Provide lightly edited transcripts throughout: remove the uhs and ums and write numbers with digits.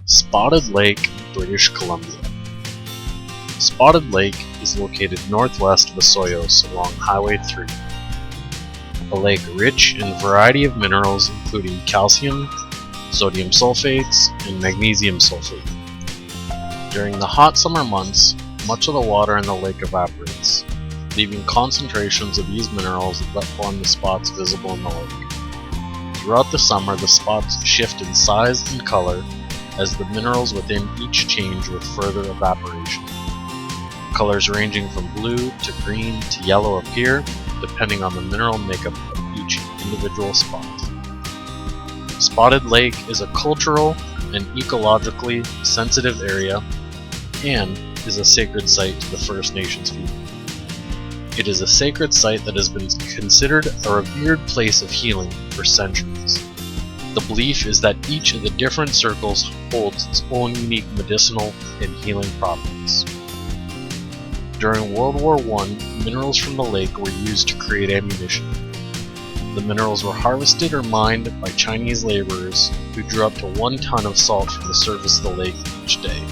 Spotted Lake, British Columbia. Spotted Lake is located northwest of Osoyoos along Highway 3. A lake rich in a variety of minerals including calcium, sodium sulfates, and magnesium sulfate. During the hot summer months, much of the water in the lake evaporates, leaving concentrations of these minerals that form the spots visible in the lake. Throughout the summer, the spots shift in size and color as the minerals within each change with further evaporation. Colors ranging from blue to green to yellow appear, depending on the mineral makeup of each individual spot. Spotted Lake is a cultural and ecologically sensitive area and is a sacred site to the First Nations people. It is a sacred site that has been considered a revered place of healing for centuries. The belief is that each of the different circles holds its own unique medicinal and healing properties. During World War I, minerals from the lake were used to create ammunition. The minerals were harvested or mined by Chinese laborers who drew up to 1 ton of salt from the surface of the lake each day.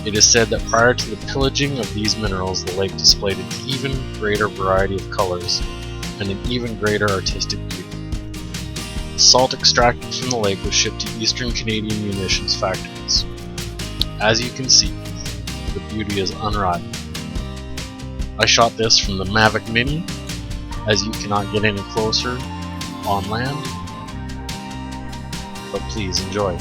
It is said that prior to the pillaging of these minerals, the lake displayed an even greater variety of colors and an even greater artistic beauty. Salt extracted from the lake was shipped to eastern Canadian munitions factories. As you can see, the beauty is unrivaled. I shot this from the Mavic Mini, as you cannot get any closer on land, but please enjoy.